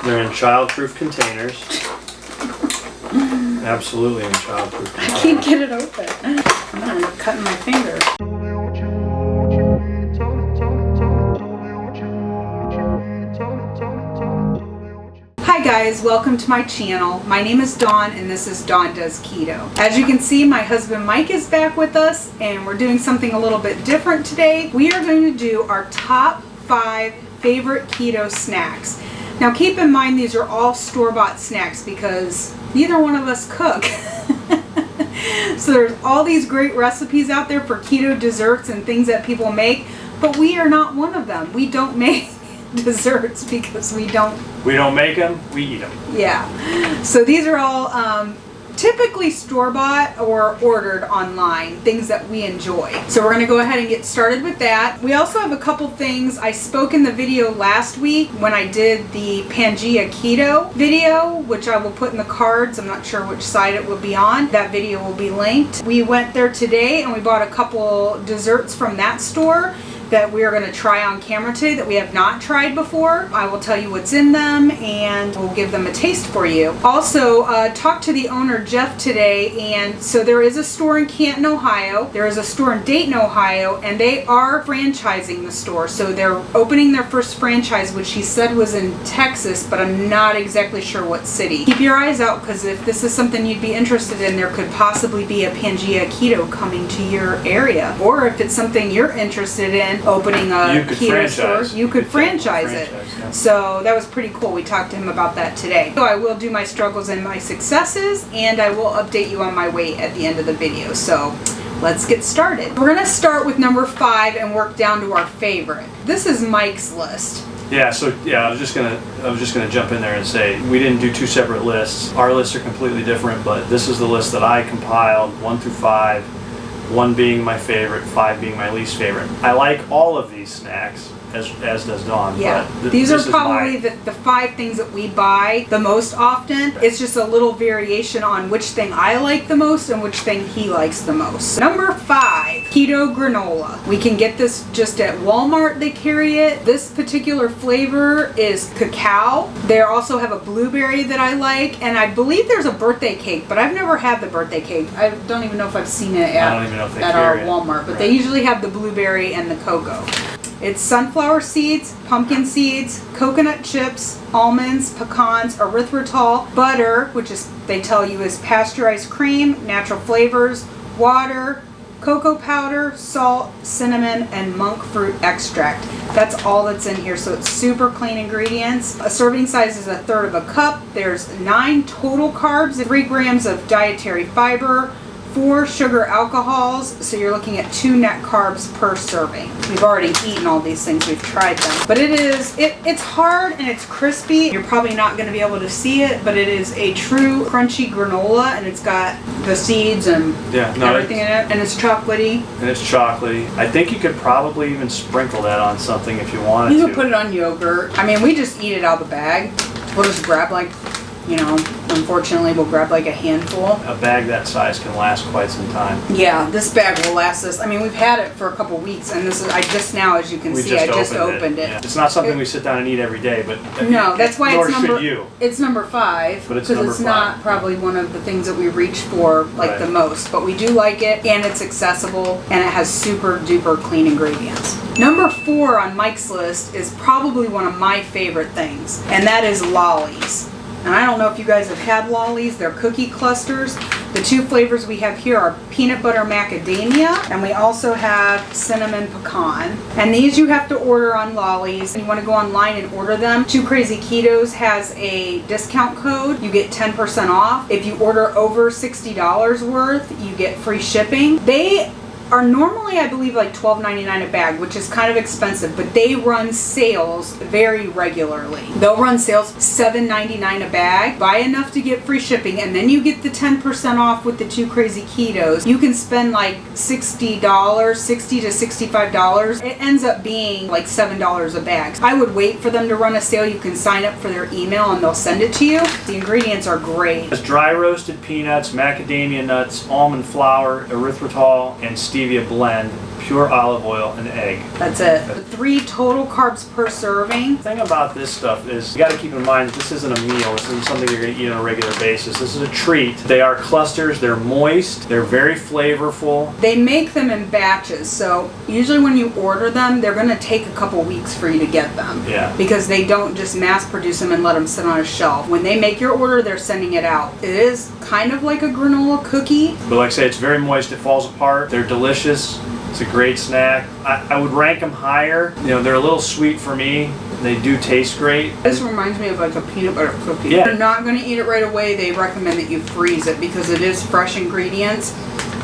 They're in child-proof containers. Absolutely in child-proof containers. I can't get it open. I'm gonna end up cutting my finger. Hi guys, welcome to my channel. My name is Dawn and this is Dawn Does Keto. As you can see, my husband Mike is back with us and we're doing something a little bit different today. We are going to do our top 5 favorite keto snacks. Now keep in mind these are all store-bought snacks because neither one of us cook. So there's all these great recipes out there for keto desserts and things that people make, but we are not one of them. We don't make desserts because we don't make them, we eat them. Yeah. So these are all typically store-bought or ordered online, things that we enjoy. So we're going to go ahead and get started with that. We also have a couple things. I spoke in the video last week when I did the Pangea Keto video, which I will put in the cards. I'm not sure which side it will be on. That video will be linked. We went there today and we bought a couple desserts from that store that we are going to try on camera today that we have not tried before. I will tell you what's in them and we'll give them a taste for you. Also, talked to the owner Jeff today, and so there is a store in Canton, Ohio. There is a store in Dayton, Ohio, and they are franchising the store. So they're opening their first franchise, which he said was in Texas, but I'm not exactly sure what city. Keep your eyes out because if this is something you'd be interested in, there could possibly be a Pangea Keto coming to your area. Or if it's something you're interested in, opening a keto store, you could franchise it. Yeah. So that was pretty cool. We talked to him about that today. So I will do my struggles and my successes, and I will update you on my weight at the end of the video. So let's get started. We're gonna start with number 5 and work down to our favorite. This is Mike's list. Yeah, so I was just gonna jump in there and say we didn't do 2 separate lists. Our lists are completely different, but this is the list that I compiled, 1 through 5. 1 being my favorite, 5 being my least favorite. I like all of these snacks, as does Dawn. Yeah, but these are probably the 5 things that we buy the most often. It's just a little variation on which thing I like the most and which thing he likes the most. Number 5, keto granola. We can get this just at Walmart, they carry it. This particular flavor is cacao. They also have a blueberry that I like, and I believe there's a birthday cake, but I've never had the birthday cake. I don't even know if I've seen it at our Walmart, but they usually have the blueberry and the cocoa. It's sunflower seeds, pumpkin seeds, coconut chips, almonds, pecans, erythritol, butter, which is they tell you is pasteurized cream, natural flavors, water, cocoa powder, salt, cinnamon, and monk fruit extract. That's all that's in here, so it's super clean ingredients. A serving size is 1/3 of a cup. There's 9 total carbs, 3 grams of dietary fiber, 4 sugar alcohols, so you're looking at 2 net carbs per serving. We've already eaten all these things, we've tried them. But it's hard and it's crispy. You're probably not going to be able to see it, but it is a true crunchy granola, and it's got the seeds and everything in it, and it's chocolatey. I think you could probably even sprinkle that on something if you wanted to. You could put it on yogurt. I mean, we just eat it out of the bag. We'll just grab unfortunately we'll grab like a handful. A bag that size can last quite some time. Yeah, this bag will last us. I mean, we've had it for a couple weeks, and this is as you can see, I just opened it. Yeah. It's not something we sit down and eat every day, but no, that's why it's number 5, because it's not probably one of the things that we reach for the most, but we do like it, and it's accessible, and it has super duper clean ingredients. Number 4 on Mike's list is probably one of my favorite things, and that is lollies. And I don't know if you guys have had lollies. They're cookie clusters. The 2 flavors we have here are peanut butter macadamia, and we also have cinnamon pecan. And these you have to order on Lollies. You want to go online and order them. 2 Crazy Ketos has a discount code. You get 10% off. If you order over $60 worth, you get free shipping. They are normally, I believe, like $12.99 a bag, which is kind of expensive, but they run sales very regularly. They'll run sales $7.99 a bag. Buy enough to get free shipping, and then you get the 10% off with the 2 Crazy Ketos. You can spend like $60 to $65. It ends up being like $7 a bag. I would wait for them to run a sale. You can sign up for their email and they'll send it to you. The ingredients are great. It's dry roasted peanuts, macadamia nuts, almond flour, erythritol, and stevia blend. pure olive oil, and egg. That's it. 3 total carbs per serving. The thing about this stuff is you got to keep in mind that this isn't a meal. This isn't something you're going to eat on a regular basis. This is a treat. They are clusters. They're moist. They're very flavorful. They make them in batches, so usually when you order them, they're going to take a couple weeks for you to get them. Yeah. Because they don't just mass produce them and let them sit on a shelf. When they make your order, they're sending it out. It is kind of like a granola cookie. But like I say, it's very moist. It falls apart. They're delicious. It's a great snack. I would rank them higher. You know, they're a little sweet for me. They do taste great. This reminds me of like a peanut butter cookie. Yeah. If you're not going to eat it right away, they recommend that you freeze it because it is fresh ingredients.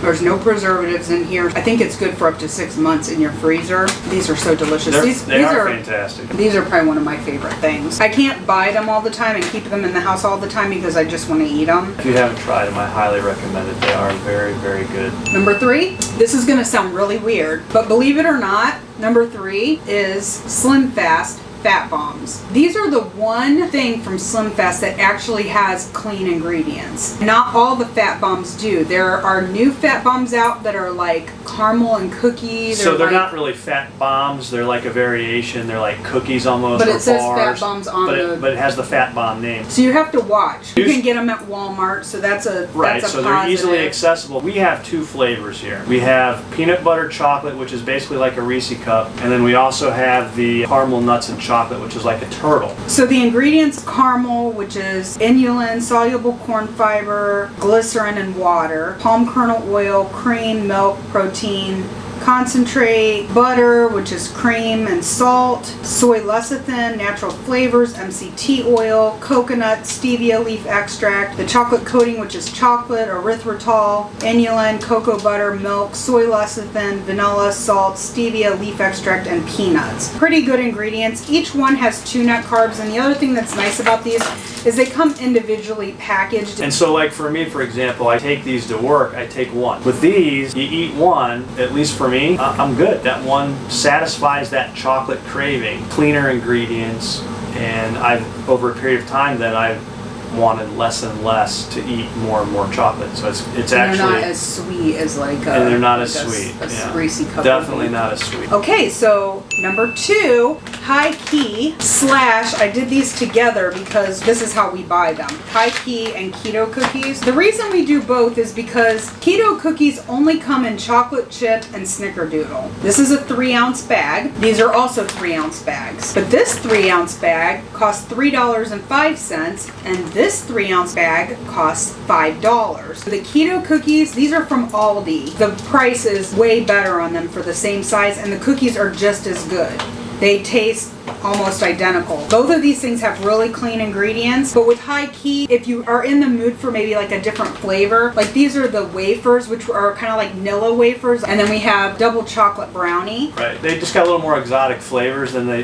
There's no preservatives in here. I think it's good for up to 6 months in your freezer. These are so delicious. They are fantastic. These are probably one of my favorite things. I can't buy them all the time and keep them in the house all the time because I just want to eat them. If you haven't tried them, I highly recommend it. They are very, very good. Number 3, this is going to sound really weird, but believe it or not, number 3 is Slim Fast Fat Bombs. These are the one thing from Slim Fast that actually has clean ingredients. Not all the fat bombs do. There are new fat bombs out that are like caramel and cookies. So they're not really fat bombs. They're like a variation. They're like cookies almost. But or it says bars, fat bombs on but it has the fat bomb name. So you have to watch. You can get them at Walmart, so that's a Right, that's a so positive. they're easily accessible. We have 2 flavors here. We have peanut butter chocolate, which is basically like a Reese cup, and then we also have the caramel nuts and chocolate, which is like a turtle. So the ingredients: caramel, which is inulin, soluble corn fiber, glycerin, and water, palm kernel oil, cream, milk, protein, concentrate, butter, which is cream and salt, soy lecithin, natural flavors, MCT oil, coconut, stevia leaf extract, the chocolate coating, which is chocolate, erythritol, inulin, cocoa butter, milk, soy lecithin, vanilla, salt, stevia leaf extract, and peanuts. Pretty good ingredients. Each one has 2 net carbs, and the other thing that's nice about these is they come individually packaged. And so like for me, for example, I take these to work, I take one. With these, you eat one, at least for me, I'm good. That one satisfies that chocolate craving. Cleaner ingredients, and I've, over a period of time, that I've wanted less and less to eat more and more chocolate. So it's and actually... they're not as sweet as like a... And they're not as like sweet. A Reese cup. Definitely not as sweet. Okay, so number 2, high key / I did these together because this is how we buy them. High key and keto cookies. The reason we do both is because keto cookies only come in chocolate chip and snickerdoodle. This is a 3-ounce bag. These are also 3-ounce bags. But this 3-ounce bag costs $3.05, and this 3-ounce bag costs $5. The keto cookies, these are from Aldi. The price is way better on them for the same size, and the cookies are just as good. They taste almost identical. Both of these things have really clean ingredients, but with high key, if you are in the mood for maybe like a different flavor, like these are the wafers, which are kind of like Nilla wafers, and then we have double chocolate brownie. Right. They just got a little more exotic flavors than the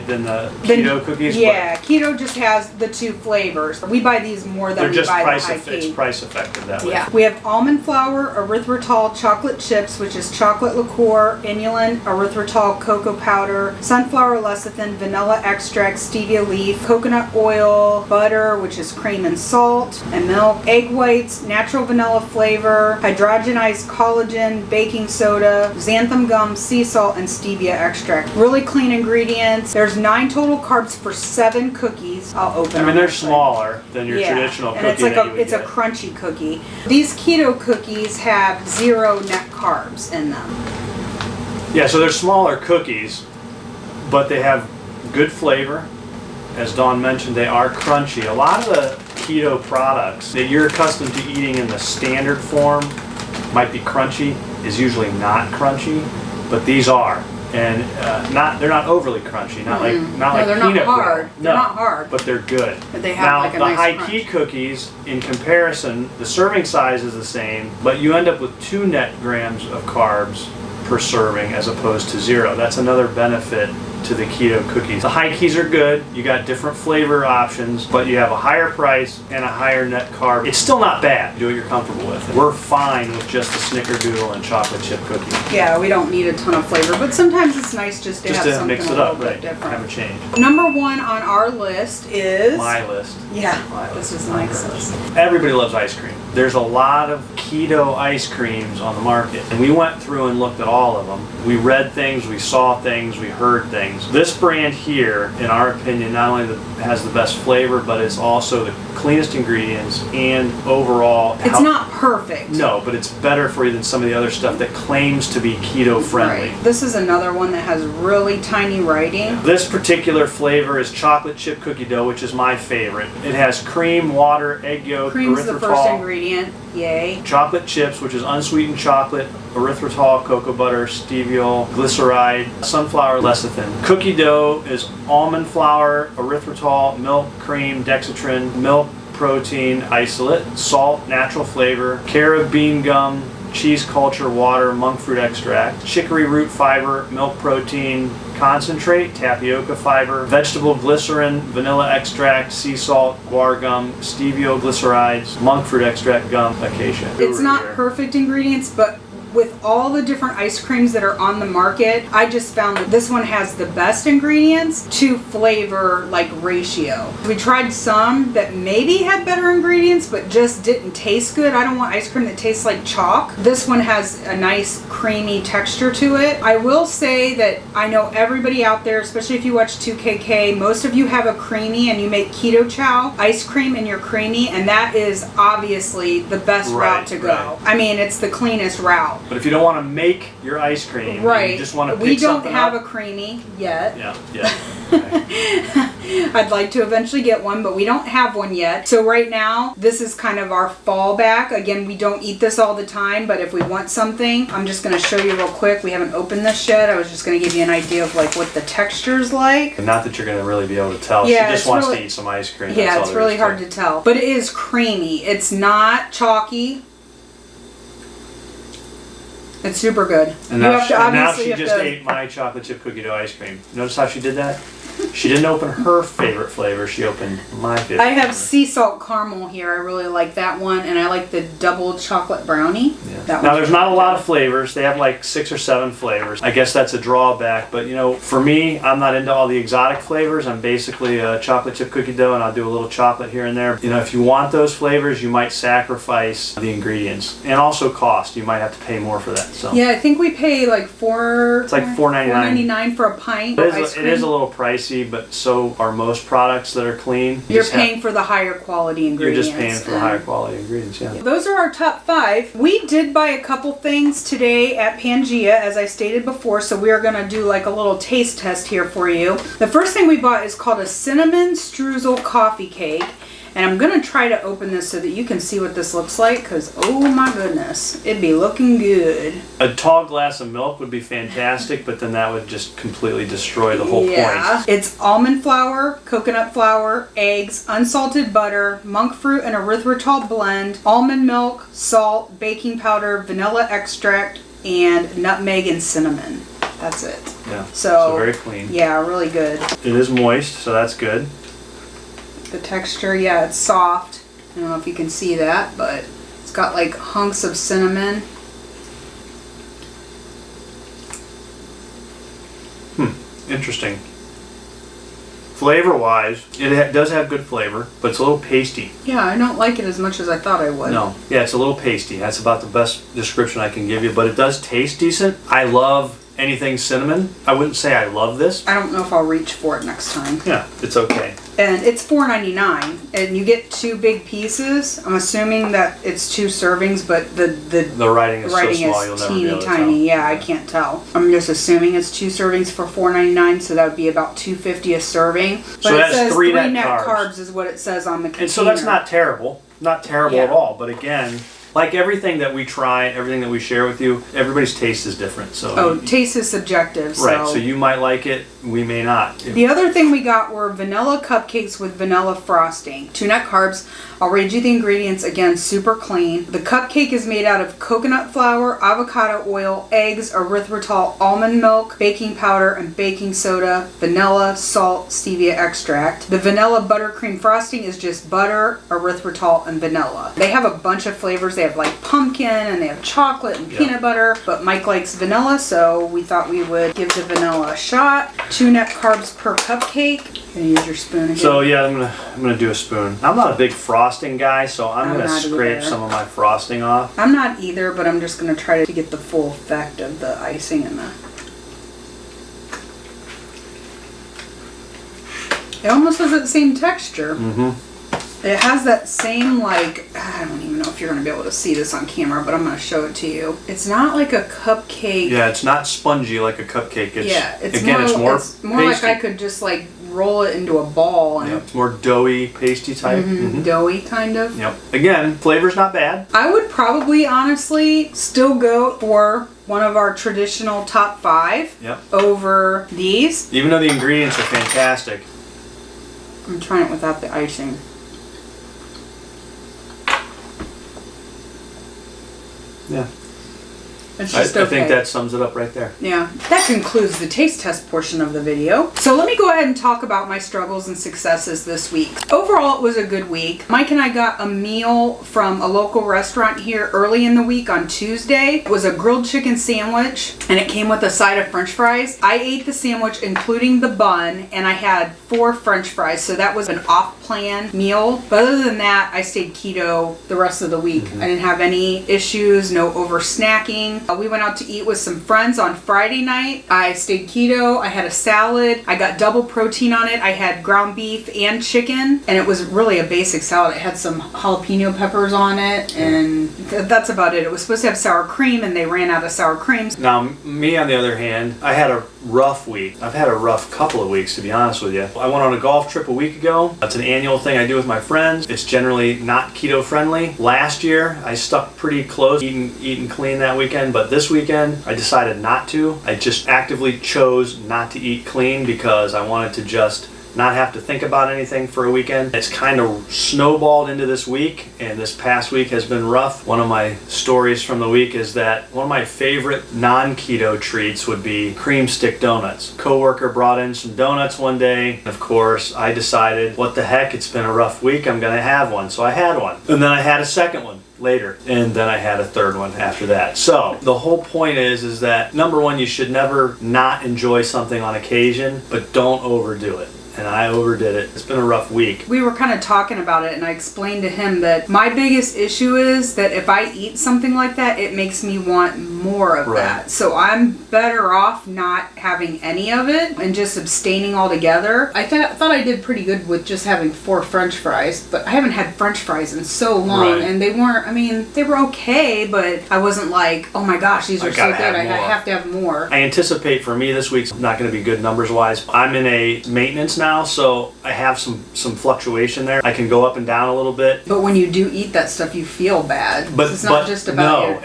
keto cookies. Yeah, keto just has the 2 flavors. We buy these more than we buy the high key. It's price effective that way. Yeah. We have almond flour, erythritol, chocolate chips, which is chocolate liqueur, inulin, erythritol, cocoa powder, sunflower lecithin, vanilla extract, stevia leaf, coconut oil, butter, which is cream and salt, and milk, egg whites, natural vanilla flavor, hydrogenized collagen, baking soda, xanthan gum, sea salt, and stevia extract. Really clean ingredients. There's 9 total carbs for 7 cookies. I'll open them. I mean, they're smaller than your traditional cookie. And it's like a crunchy cookie. These keto cookies have 0 net carbs in them. Yeah, so they're smaller cookies, but they have good flavor. As Dawn mentioned, they are crunchy. A lot of the keto products that you're accustomed to eating in the standard form might be crunchy, is usually not crunchy, but these are. And they're not overly crunchy, not like they're peanut not hard. butter. They're not hard, but they're good. But they have now like a the nice high crunch. key cookies, in comparison, the serving size is the same, but you end up with 2 net grams of carbs per serving as opposed to 0. That's another benefit to the Keto Cookies. The high keys are good. You got different flavor options, but you have a higher price and a higher net carb. It's still not bad. Do what you're comfortable with. We're fine with just the snickerdoodle and chocolate chip cookie. Yeah, we don't need a ton of flavor, but sometimes it's nice just to have something mix it a up, little right? bit different. Have a change. Number 1 on our list is... My list. Yeah, My this list. is Mike's list. Everybody loves ice cream. There's a lot of keto ice creams on the market, and we went through and looked at all of them. We read things, we saw things, we heard things. This brand here, in our opinion, not only has the best flavor, but it's also the cleanest ingredients and overall... It's not perfect. No, but it's better for you than some of the other stuff that claims to be keto friendly. Right. This is another one that has really tiny writing. This particular flavor is chocolate chip cookie dough, which is my favorite. It has cream, water, egg yolk, Cream's the first erythritol, ingredient. Yay. chocolate chips, which is unsweetened chocolate, erythritol, cocoa butter, stevia, glyceride, sunflower lecithin. Cookie dough is almond flour, erythritol, milk, cream, dexatrin, milk, protein, isolate, salt, natural flavor, carob bean gum, cheese culture, water, monk fruit extract, chicory root fiber, milk protein, concentrate, tapioca fiber, vegetable glycerin, vanilla extract, sea salt, guar gum, stevia glycerides, monk fruit extract gum, acacia. It's not perfect ingredients, but with all the different ice creams that are on the market, I just found that this one has the best ingredients to flavor like ratio. We tried some that maybe had better ingredients but just didn't taste good. I don't want ice cream that tastes like chalk. This one has a nice creamy texture to it. I will say that I know everybody out there, especially if you watch 2KK, most of you have a creamy and you make keto chow ice cream and you're creamy, and that is obviously the best route to go. Right. I mean, it's the cleanest route. But if you don't want to make your ice cream, Right. you just want to pick We don't something have up. a creamy yet. Yeah, yeah. Okay. I'd like to eventually get one, but we don't have one yet. So right now, this is kind of our fallback. Again, we don't eat this all the time, but if we want something, I'm just going to show you real quick. We haven't opened this yet. I was just going to give you an idea of like what the texture's like. Not that you're going to really be able to tell. Yeah, she just wants really, to eat some ice cream. Yeah, That's all it's there really is hard to tell. But it is creamy. It's not chalky. It's super good. And now she just ate my chocolate chip cookie dough ice cream. Notice how she did that? She didn't open her favorite flavor. She opened my favorite I have flavor. sea salt caramel here. I really like that one, and I like the double chocolate brownie. Yeah. That Now one's there's not a lot of flavors. They have like 6 or 7 flavors. I guess that's a drawback, but you know, for me, I'm not into all the exotic flavors. I'm basically a chocolate chip cookie dough, and I'll do a little chocolate here and there. You know, if you want those flavors, you might sacrifice the ingredients and also cost. You might have to pay more for that. So Yeah, I think we pay like It's like $4.99. $4.99 for a pint of ice cream. It is a little pricey, but so are most products that are clean. You're paying for the higher quality You're ingredients. just paying for the higher quality ingredients, yeah. Those are our top 5. We did buy a couple things today at Pangea, as I stated before, so we are going to do like a little taste test here for you. The first thing we bought is called a cinnamon streusel coffee cake. And I'm going to try to open this so that you can see what this looks like, because oh my goodness, it'd be looking good. A tall glass of milk would be fantastic, but then that would just completely destroy the whole point. It's almond flour, coconut flour, eggs, unsalted butter, monk fruit and erythritol blend, almond milk, salt, baking powder, vanilla extract, and nutmeg and cinnamon. That's it. Yeah, So very clean. Yeah, really good. It is moist, so that's good. The texture, yeah, it's soft. I don't know if you can see that, but it's got like hunks of cinnamon. Interesting. Flavor-wise, it does have good flavor, but it's a little pasty. Yeah, I don't like it as much as I thought I would. No, yeah, it's a little pasty. That's about the best description I can give you, but it does taste decent. I love anything cinnamon. I wouldn't say I love this. I don't know if I'll reach for it next time. Yeah, it's okay. And it's $4.99, and you get 2 big pieces. I'm assuming that it's 2 servings, but the writing is so small you'll never be teeny able to tiny. tell. Yeah, I can't tell. I'm just assuming it's 2 servings for $4.99, so that would be about $2.50 a serving. But So it that's says 3 3 net carbs. is what it says on the container. And so that's not terrible. Not terrible Yeah. at all. But again, Like everything that we try, everything that we share with you, everybody's taste is different. So taste is subjective. Right, so you might like it, we may not. The other thing we got were vanilla cupcakes with vanilla frosting. 2 net carbs. I'll read you the ingredients again, super clean. The cupcake is made out of coconut flour, avocado oil, eggs, erythritol, almond milk, baking powder, and baking soda, vanilla, salt, stevia extract. The vanilla buttercream frosting is just butter, erythritol, and vanilla. They have a bunch of flavors. They have like pumpkin and they have chocolate and peanut butter, but Mike likes vanilla, so we thought we would give the vanilla a shot. 2 net carbs per cupcake. Can you use your spoon again? So yeah, I'm gonna do a spoon. I'm not a big frosting guy, so I'm gonna scrape some of my frosting off. I'm not either, but I'm just gonna try to get the full effect of the icing and the. It almost has that same texture. It has that same, like, I don't even know if you're going to be able to see this on camera, but I'm going to show it to you. It's not like a cupcake. Yeah, it's not spongy like a cupcake. It's more like I could just, like, roll it into a ball. And it's more doughy, pasty type. Doughy, kind of. Yep. Again, flavor's not bad. I would probably, honestly, still go for one of our traditional top 5 over these. Even though the ingredients are fantastic. I'm trying it without the icing. Yeah. It's just okay. I think that sums it up right there. Yeah. That concludes the taste test portion of the video. So let me go ahead and talk about my struggles and successes this week. Overall, it was a good week. Mike and I got a meal from a local restaurant here early in the week on Tuesday. It was a grilled chicken sandwich, and it came with a side of French fries. I ate the sandwich, including the bun, and I had 4 French fries, so that was an off-plan meal. But other than that, I stayed keto the rest of the week. I didn't have any issues, no over-snacking. We went out to eat with some friends on Friday night. I stayed keto. I had a salad. I got double protein on it. I had ground beef and chicken, and it was really a basic salad. It had some jalapeno peppers on it, and that's about it. It was supposed to have sour cream, and they ran out of sour cream. Now, me on the other hand, I had a rough week. I've had a rough couple of weeks, to be honest with you. I went on a golf trip a week ago. That's an annual thing I do with my friends. It's generally not keto friendly. Last year, I stuck pretty close, eating clean that weekend, but this weekend, I decided not to. I just actively chose not to eat clean because I wanted to just not have to think about anything for a weekend. It's kind of snowballed into this week, and this past week has been rough. One of my stories from the week is that one of my favorite non-keto treats would be cream stick donuts. Coworker brought in some donuts one day. Of course, I decided, what the heck, it's been a rough week, I'm gonna have one. So I had one. And then I had a second one later, and then I had a third one after that. So the whole point is that number one, you should never not enjoy something on occasion, but don't overdo it. And I overdid it. It's been a rough week. We were kind of talking about it, and I explained to him that my biggest issue is that if I eat something like that, it makes me want more of that. So I'm better off not having any of it and just abstaining altogether. I thought I did pretty good with just having 4 French fries, but I haven't had French fries in so long, and they weren't, I mean, they were okay, but I wasn't like, oh my gosh, these are so good, I have to have more. I anticipate for me this week's not going to be good numbers wise. I'm in a maintenance now, so I have some fluctuation there. I can go up and down a little bit. But when you do eat that stuff, you feel bad. But it's not just about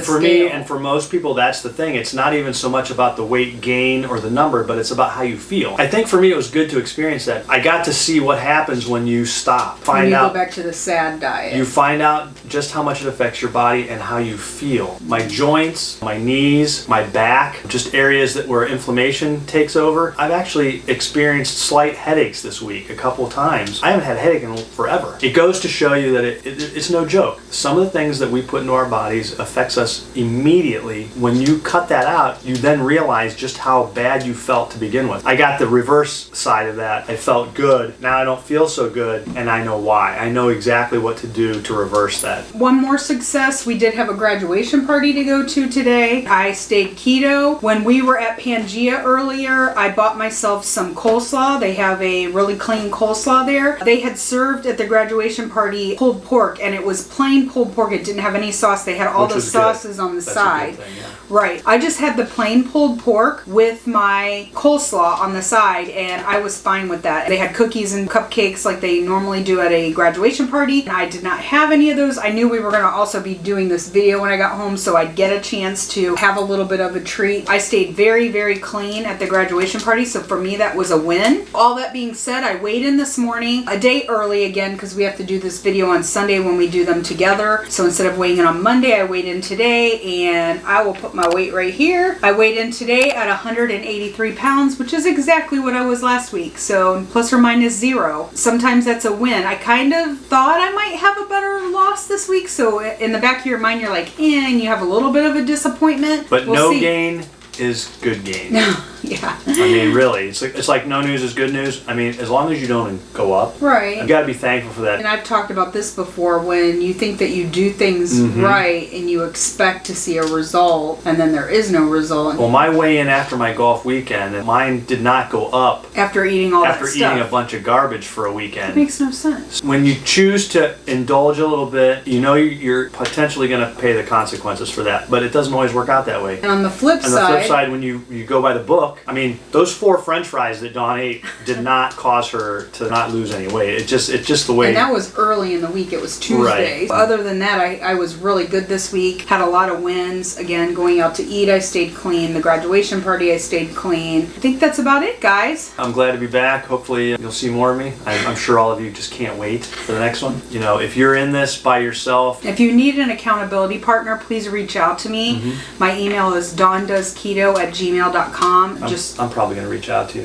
for me and for most people, that's the thing. It's not even so much about the weight gain or the number, but it's about how you feel. I think for me, it was good to experience that. I got to see what happens when you stop. When you go back to the SAD diet. You find out just how much it affects your body and how you feel. My joints, my knees, my back, just areas where inflammation takes over. I've actually experienced slight headaches this week a couple of times. I haven't had a headache in forever. It goes to show you that it's no joke. Some of the things that we put into our bodies affects us immediately. When you cut that out, you then realize just how bad you felt to begin with. I got the reverse side of that. I felt good. Now I don't feel so good, and I know why. I know exactly what to do to reverse that. One more success, we did have a graduation party to go to today. I stayed keto. When we were at Pangea earlier, I bought myself some coleslaw coleslaw. They have a really clean coleslaw there. They had served at the graduation party pulled pork, and it was plain pulled pork. It didn't have any sauce. They had all the sauces on the side. That's a good thing, yeah. Right. I just had the plain pulled pork with my coleslaw on the side, and I was fine with that. They had cookies and cupcakes like they normally do at a graduation party, and I did not have any of those. I knew we were going to also be doing this video when I got home, so I'd get a chance to have a little bit of a treat. I stayed very, very clean at the graduation party, so for me that was a win. All that being said, I weighed in this morning a day early again because we have to do this video on Sunday when we do them together. So instead of weighing in on Monday, I weighed in today, and I will put my weight right here. I weighed in today at 183 pounds, which is exactly what I was last week. So plus or minus 0. Sometimes that's a win. I kind of thought I might have a better loss this week. So in the back of your mind, you're like, and you have a little bit of a disappointment. But we'll see. Gain is good gain. Yeah. I mean, really, it's like no news is good news. I mean, as long as you don't go up, right, you got to be thankful for that. And I've talked about this before, when you think that you do things right and you expect to see a result, and then there is no result. Well, my weigh-in after my golf weekend, mine did not go up after eating all that stuff. After eating a bunch of garbage for a weekend. It makes no sense. When you choose to indulge a little bit, you know you're potentially going to pay the consequences for that, but it doesn't always work out that way. And on the flip side, when you go by the book, I mean, those 4 French fries that Dawn ate did not cause her to not lose any weight. It's just the way. And that was early in the week. It was Tuesday. Right. Other than that, I was really good this week. Had a lot of wins. Again, going out to eat, I stayed clean. The graduation party, I stayed clean. I think that's about it, guys. I'm glad to be back. Hopefully you'll see more of me. I'm sure all of you just can't wait for the next one. You know, if you're in this by yourself. If you need an accountability partner, please reach out to me. My email is dawndoesketo@gmail.com. I'm probably going to reach out to you.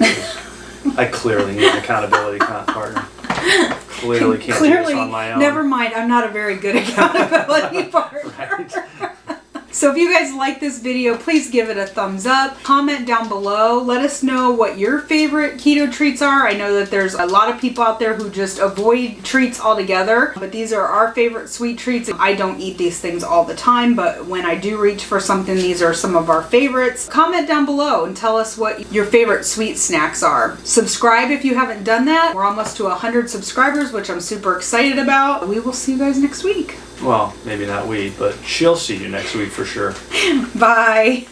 I clearly need an accountability partner. Clearly can't do this on my own. Never mind, I'm not a very good accountability partner. Right. So if you guys like this video, please give it a thumbs up. Comment down below. Let us know what your favorite keto treats are. I know that there's a lot of people out there who just avoid treats altogether, but these are our favorite sweet treats. I don't eat these things all the time, but when I do reach for something, these are some of our favorites. Comment down below and tell us what your favorite sweet snacks are. Subscribe if you haven't done that. We're almost to 100 subscribers, which I'm super excited about. We will see you guys next week. Well, maybe not we, but she'll see you next week for sure. Bye.